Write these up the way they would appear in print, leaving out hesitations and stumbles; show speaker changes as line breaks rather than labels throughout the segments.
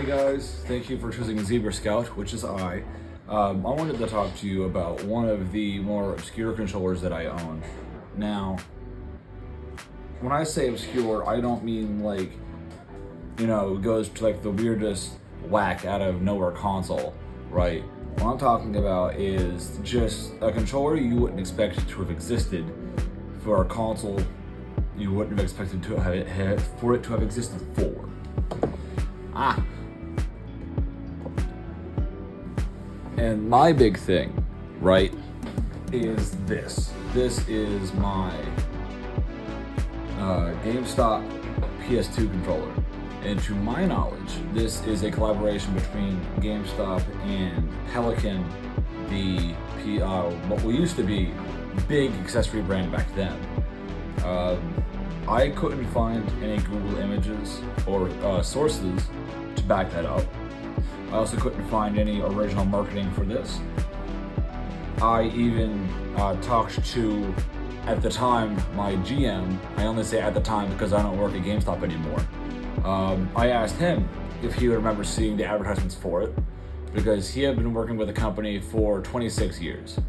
Hey guys, thank you for choosing Zebra Scout, which is I wanted to talk to you about one of the more obscure controllers that I own. Now, when I say obscure, I don't mean like, it goes to like the weirdest whack out of nowhere console, right? What I'm talking about is just a controller you wouldn't expect to have existed for a console you wouldn't have expected to have for it to have existed for. And my big thing, right, is this. This is my GameStop PS2 controller. And to my knowledge, this is a collaboration between GameStop and Pelican, what used to be big accessory brand back then. I couldn't find any Google images or sources to back that up. I also couldn't find any original marketing for this. I even talked to, at the time, my GM. I only say at the time because I don't work at GameStop anymore. I asked him if he would remember seeing the advertisements for it, because he had been working with the company for 26 years.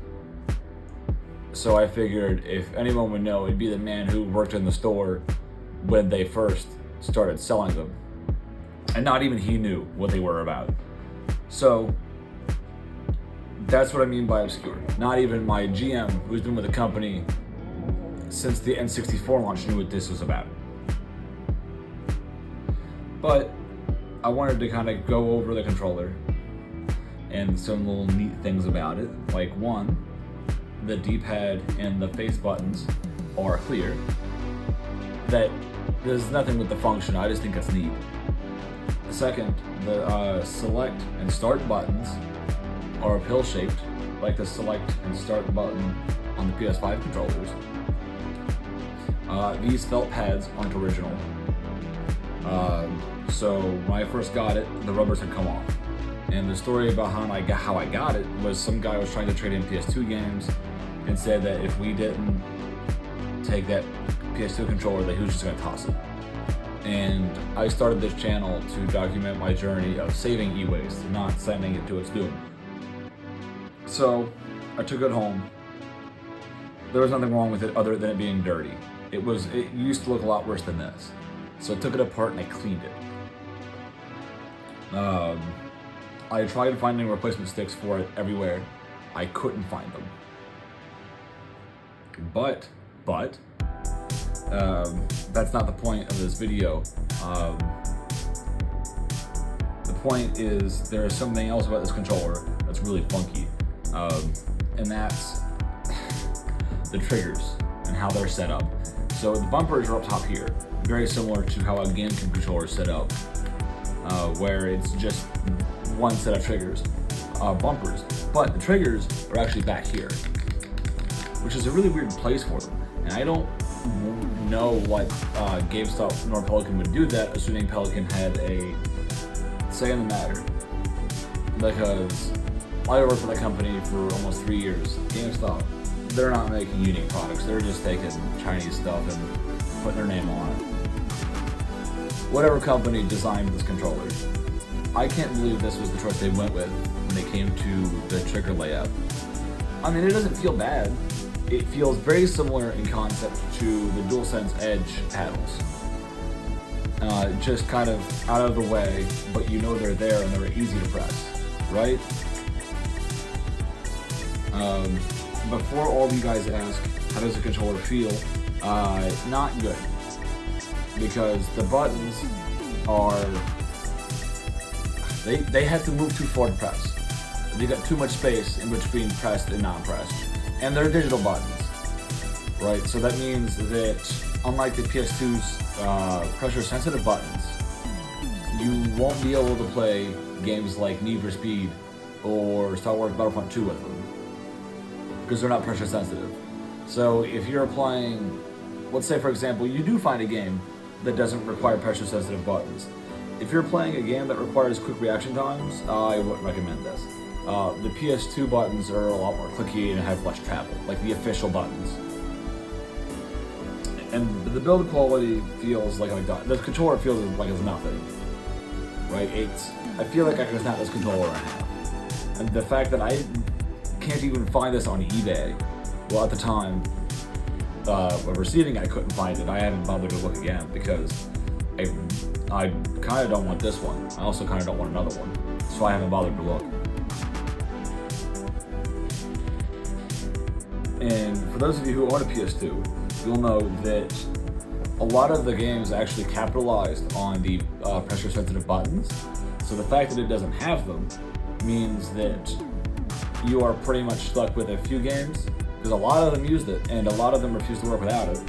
So I figured if anyone would know, it'd be the man who worked in the store when they first started selling them. And not even he knew what they were about. So that's what I mean by obscure. Not even my GM, who's been with the company since the N64 launch, knew what this was about. But I wanted to kind of go over the controller and some little neat things about it. Like one, the D-pad and the face buttons are clear. That there's nothing with the function, I just think it's neat. Second, the select and start buttons are pill-shaped, like the select and start button on the PS5 controllers. These felt pads aren't original. So when I first got it, the rubbers had come off. And the story about how I got it was some guy was trying to trade in PS2 games and said that if we didn't take that PS2 controller, that he was just going to toss it. And I started this channel to document my journey of saving e-waste, not sending it to its doom. So I took it home. There was nothing wrong with it other than it being dirty. It used to look a lot worse than this. So I took it apart and I cleaned it. I tried finding replacement sticks for it everywhere. I couldn't find them. But that's not the point of this video. The point is there's something else about this controller that's really funky, and that's the triggers and how they're set up. So the bumpers are up top here, very similar to how a GameCube controller is set up, where it's just one set of triggers, bumpers, but the triggers are actually back here, which is a really weird place for them. And I don't know what GameStop nor Pelican would do that, assuming Pelican had a say in the matter. Because I worked for the company for almost 3 years. GameStop, they're not making unique products. They're just taking Chinese stuff and putting their name on it. Whatever company designed this controller, I can't believe this was the choice they went with when they came to the trigger layout. I mean, it doesn't feel bad. It feels very similar in concept to the DualSense Edge paddles. Just kind of out of the way, but you know they're there and they're easy to press, right? Before all of you guys ask, how does the controller feel? Not good. Because the buttons are, they have to move too far to press. They got too much space in between pressed and non-pressed. And they're digital buttons, right? So that means that unlike the PS2's pressure-sensitive buttons, you won't be able to play games like Need for Speed or Star Wars Battlefront 2 with them, because they're not pressure-sensitive. So if you're playing, let's say for example, you do find a game that doesn't require pressure-sensitive buttons. If you're playing a game that requires quick reaction times, I wouldn't recommend this. The PS2 buttons are a lot more clicky and have less travel, like the official buttons. And the build quality feels like the controller feels like it's nothing. right? I feel like I can snap this controller in half. And the fact that I can't even find this on eBay, well, at the time of receiving I couldn't find it. I haven't bothered to look again because I kind of don't want this one. I also kind of don't want another one, so I haven't bothered to look. And for those of you who own a PS2, you'll know that a lot of the games actually capitalized on the pressure-sensitive buttons. So the fact that it doesn't have them means that you are pretty much stuck with a few games, because a lot of them used it, and a lot of them refused to work without it.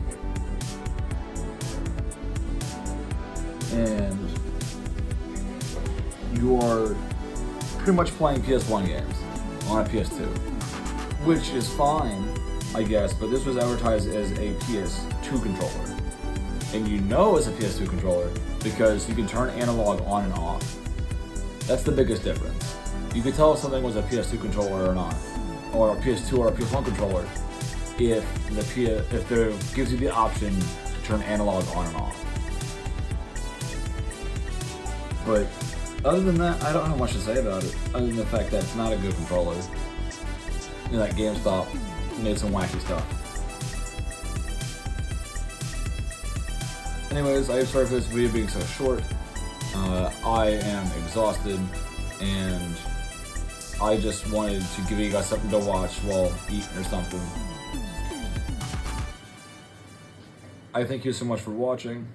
And you are pretty much playing PS1 games on a PS2, which is fine, I guess, but this was advertised as a PS2 controller. And you know it's a PS2 controller because you can turn analog on and off. That's the biggest difference. You could tell if something was a PS2 controller or not, or a PS2 or a PS1 controller, if it gives you the option to turn analog on and off. But other than that, I don't have much to say about it, other than the fact that it's not a good controller. You know, that GameStop made some wacky stuff. Anyways, I'm sorry for this video being so short. I am exhausted, and I just wanted to give you guys something to watch while eating or something. I thank you so much for watching.